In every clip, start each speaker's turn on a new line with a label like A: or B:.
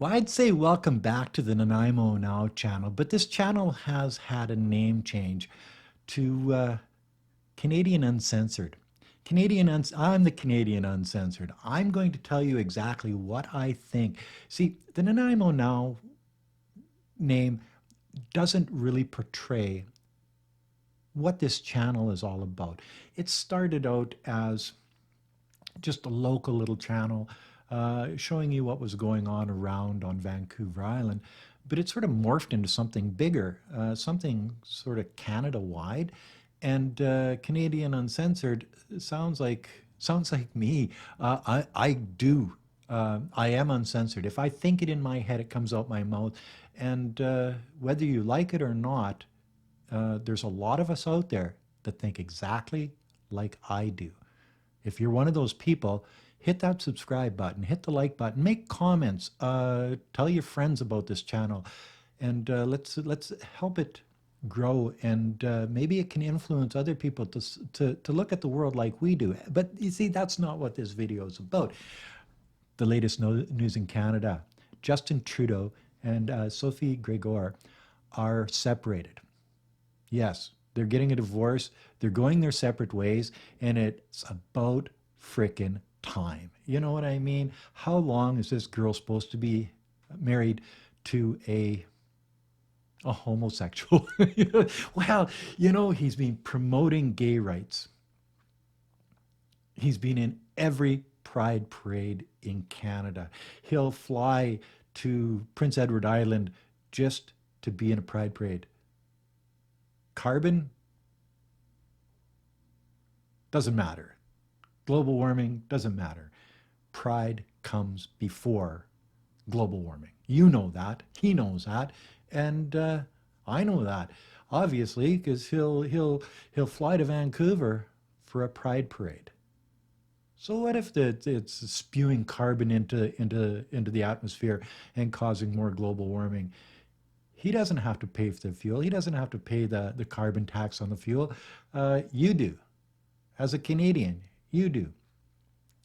A: Well, I'd say welcome back to the Nanaimo Now channel, but this channel has had a name change to Canadian Uncensored. I'm the Canadian Uncensored. I'm going to tell you exactly what I think. See, the Nanaimo Now name doesn't really portray what this channel is all about. It started out as just a local little channel showing you what was going on Vancouver Island. But it sort of morphed into something bigger, something sort of Canada-wide. And Canadian Uncensored sounds like me. I do. I am uncensored. If I think it in my head, it comes out my mouth. And whether you like it or not, there's a lot of us out there that think exactly like I do. If you're one of those people, hit that subscribe button, hit the like button, make comments, tell your friends about this channel, and let's help it grow. And maybe it can influence other people to look at the world like we do. But you see, that's not what this video is about. The latest news in Canada: Justin Trudeau and Sophie Gregor are separated. Yes, they're getting a divorce. They're going their separate ways, and it's about frickin' time. You know what I mean? How long is this girl supposed to be married to a homosexual? Well, he's been promoting gay rights. He's been in every pride parade in Canada. He'll fly to Prince Edward Island just to be in a pride parade. Carbon doesn't matter. Global warming doesn't matter. Pride comes before global warming. You know that. He knows that, and I know that, obviously, because he'll fly to Vancouver for a pride parade. So what if it's spewing carbon into the atmosphere and causing more global warming? He doesn't have to pay for the fuel. He doesn't have to pay the carbon tax on the fuel. You do. As a Canadian, you do.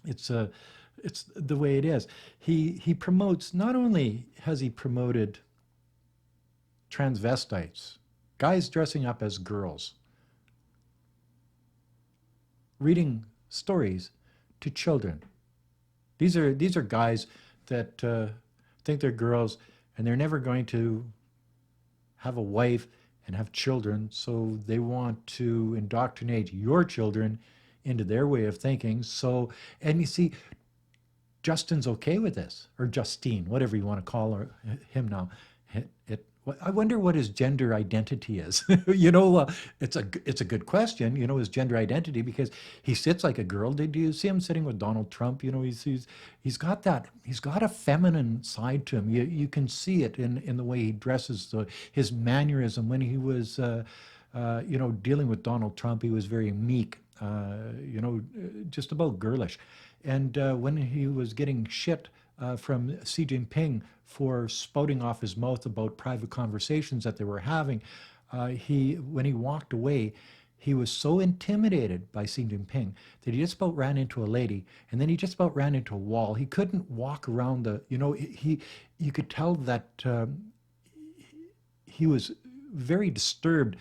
A: It's the way it is. He promotes, not only has he promoted transvestites, guys dressing up as girls, reading stories to children. These are guys that think they're girls, and they're never going to have a wife and have children, so they want to indoctrinate your children into their way of thinking. So, and you see, Justin's okay with this, or Justine, whatever you want to call him now. I wonder what his gender identity is. It's a good question. His gender identity, because he sits like a girl. Did you see him sitting with Donald Trump? He's got a feminine side to him. You can see it in the way he dresses, his mannerism. When he was dealing with Donald Trump, he was very meek. Just about girlish. And when he was getting shit from Xi Jinping for spouting off his mouth about private conversations that they were having, when he walked away, he was so intimidated by Xi Jinping that he just about ran into a lady, and then he just about ran into a wall. He couldn't walk around you could tell that he was very disturbed,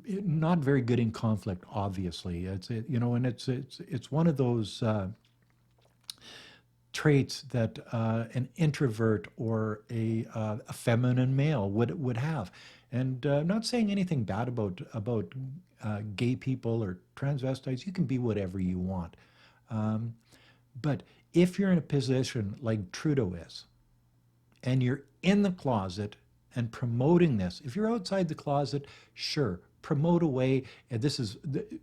A: not very good in conflict, obviously. And it's one of those traits that an introvert or a feminine male would have. And I'm not saying anything bad about gay people or transvestites. You can be whatever you want. But if you're in a position like Trudeau is, and you're in the closet and promoting this, if you're outside the closet, sure, promote away. And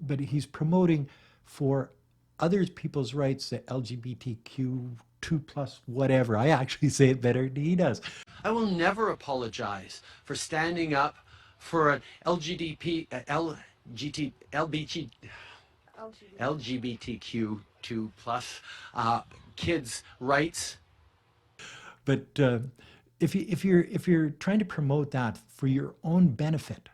A: but he's promoting for other people's rights, the LGBTQ 2+, whatever. I actually say it better than he does.
B: I will never apologize for standing up for an LGBTQ2+ kids' rights.
A: But if you're trying to promote that for your own benefit,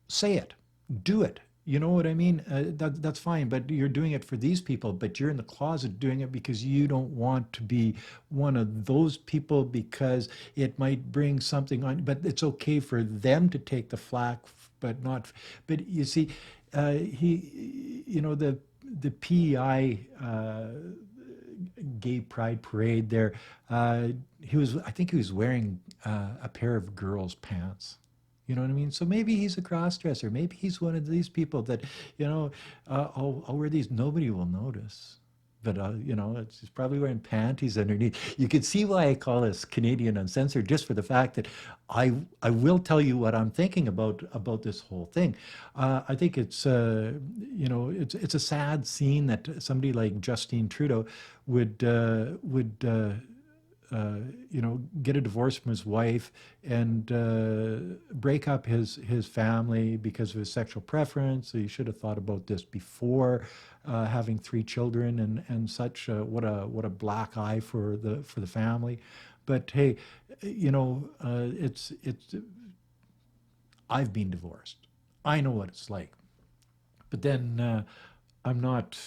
A: say it, do it. You know what I mean? That's fine, but you're doing it for these people, but you're in the closet doing it because you don't want to be one of those people because it might bring something on, but it's okay for them to take the flack, but not, but you see, the PEI gay pride parade there, uh, I think he was wearing a pair of girls' pants. You know what I mean? So maybe he's a cross-dresser. Maybe he's one of these people that, I'll wear these. Nobody will notice. But, he's probably wearing panties underneath. You can see why I call this Canadian Uncensored, just for the fact that I will tell you what I'm thinking about this whole thing. I think it's a sad scene that somebody like Justine Trudeau would get a divorce from his wife and break up his family because of his sexual preference. So he should have thought about this before having three children and such. What a black eye for the family. But hey, it's I've been divorced. I know what it's like. But then I'm not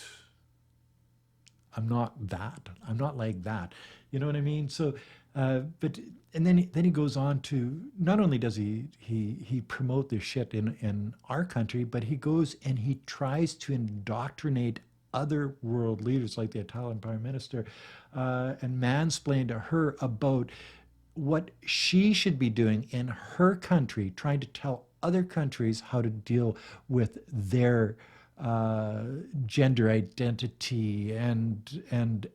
A: I'm not that. I'm not like that. You know what I mean? So, but and then he goes on to not only does he promote this shit in our country, but he goes and he tries to indoctrinate other world leaders like the Italian Prime Minister and mansplain to her about what she should be doing in her country, trying to tell other countries how to deal with their uh, gender identity and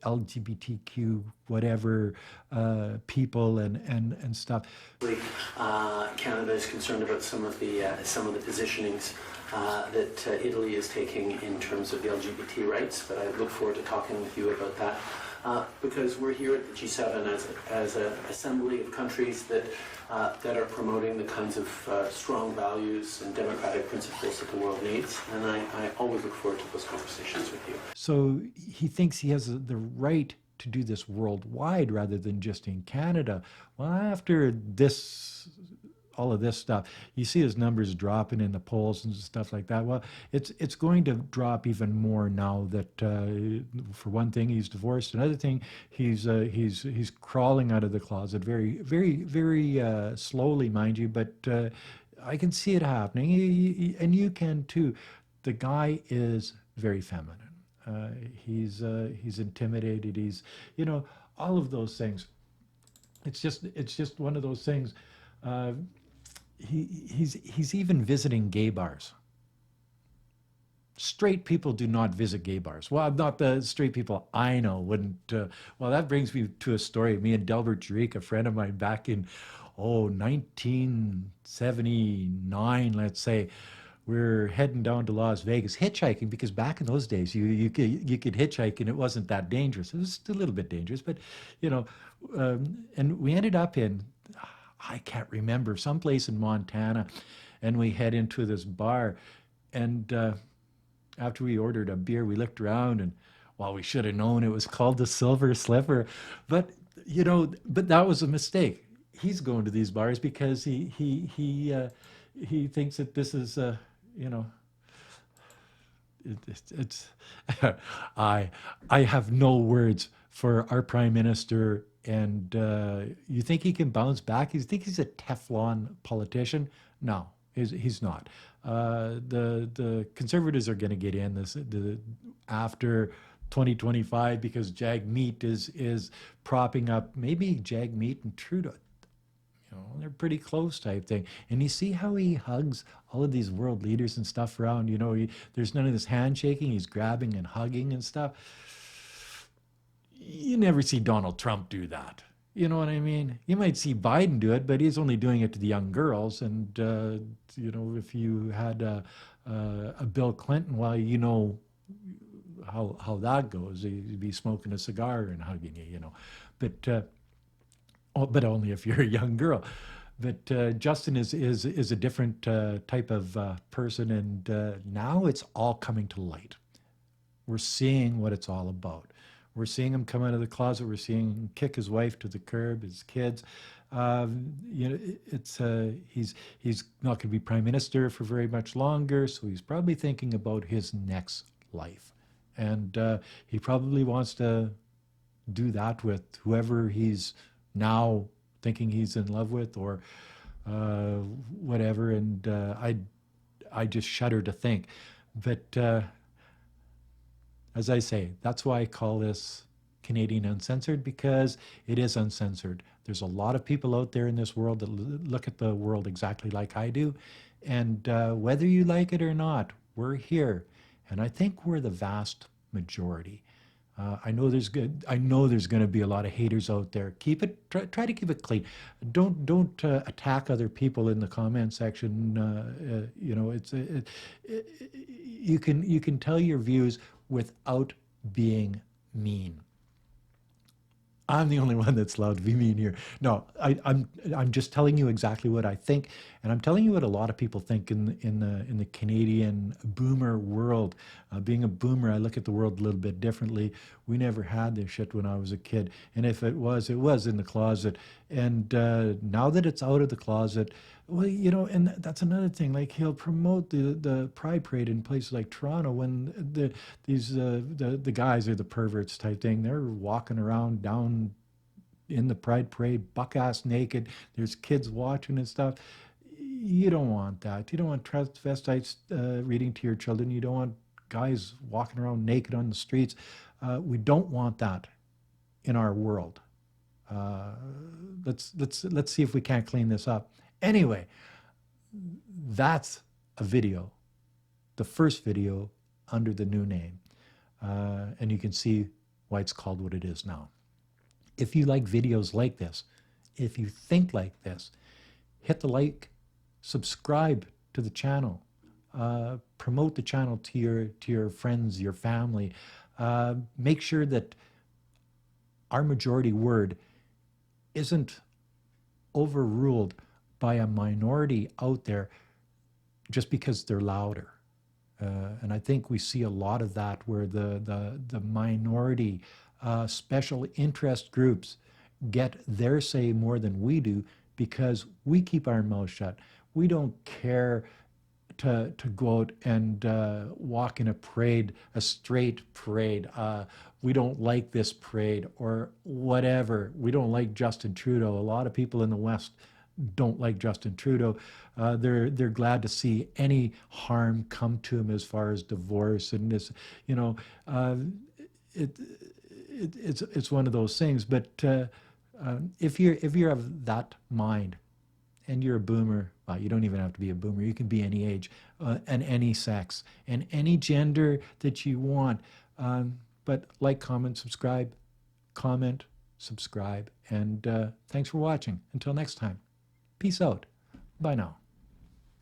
A: LGBTQ whatever people and stuff.
B: Canada is concerned about some of the positionings that Italy is taking in terms of the LGBT rights, but I look forward to talking with you about that. Because we're here at the G7 as an assembly of countries that are promoting the kinds of strong values and democratic principles that the world needs, and I always look forward to those conversations with you.
A: So he thinks he has the right to do this worldwide rather than just in Canada. Well, after all of this stuff, you see his numbers dropping in the polls and stuff like that. Well, it's going to drop even more now that, for one thing, he's divorced. Another thing, he's crawling out of the closet very, very, very slowly, mind you. But I can see it happening, and you can too. The guy is very feminine. He's intimidated. All of those things. It's just one of those things. Uh, he's even visiting gay bars. Straight people do not visit gay bars. Well, not the straight people I know wouldn't. Well, that brings me to a story. Me and Delbert Jarick, a friend of mine, back in 1979, let's say, we're heading down to Las Vegas hitchhiking because back in those days you could hitchhike and it wasn't that dangerous. It was a little bit dangerous, but you know, and we ended up in I can't remember someplace in Montana, and we head into this bar, and after we ordered a beer, we looked around and well, we should have known it was called the Silver Slipper, but but that was a mistake. He's going to these bars because he thinks that this is you know it's I I have no words for our prime minister. And you think he can bounce back? You think he's a Teflon politician? No, he's not. The conservatives are going to get in after 2025 because Jagmeet is propping up maybe Jagmeet and Trudeau. They're pretty close type thing. And you see how he hugs all of these world leaders and stuff around. There's none of this handshaking. He's grabbing and hugging and stuff. You never see Donald Trump do that. You know what I mean? You might see Biden do it, but he's only doing it to the young girls. And if you had a Bill Clinton, well, you know how that goes. He'd be smoking a cigar and hugging you. But but only if you're a young girl. But Justin is a different type of person, and now it's all coming to light. We're seeing what it's all about. We're seeing him come out of the closet. We're seeing him kick his wife to the curb, his kids. You know, he's not going to be prime minister for very much longer, so he's probably thinking about his next life, and he probably wants to do that with whoever he's now thinking he's in love with, or uh, whatever. And I just shudder to think. But as I say, that's why I call this Canadian Uncensored, because it is uncensored. There's a lot of people out there in this world that look at the world exactly like I do. And whether you like it or not, we're here. And I think we're the vast majority. I know there's good. I know there's going to be a lot of haters out there. Keep it. Try to keep it clean. Don't attack other people in the comment section. You know, you can tell your views without being mean. I'm the only one that's allowed to be mean here. No, I'm just telling you exactly what I think, and I'm telling you what a lot of people think in the Canadian boomer world. Being a boomer, I look at the world a little bit differently. We never had this shit when I was a kid, and if it was in the closet. And now that it's out of the closet, well, you know, and that's another thing. Like, he'll promote the Pride Parade in places like Toronto when the guys are the perverts type thing. They're walking around down in the Pride Parade, buck ass naked. There's kids watching and stuff. You don't want that. You don't want transvestites reading to your children. You don't want guys walking around naked on the streets. We don't want that in our world. Uh, let's see if we can't clean this up. Anyway, that's a video, the first video under the new name, and you can see why it's called what it is now. If you like videos like this, if you think like this, hit the like, subscribe to the channel, promote the channel to your friends, your family. Make sure that our majority word isn't overruled by a minority out there just because they're louder. And I think we see a lot of that, where the minority special interest groups get their say more than we do, because we keep our mouth shut. We don't care to go out and walk in a parade, a straight parade. We don't like this parade or whatever. We don't like Justin Trudeau. A lot of people in the West don't like Justin Trudeau. They're glad to see any harm come to him as far as divorce and this. You know, it, it's one of those things. But if you're of that mind, and you're a boomer, well, you don't even have to be a boomer. You can be any age, and any sex, and any gender that you want. But like, comment, subscribe, and thanks for watching. Until next time, peace out. Bye now.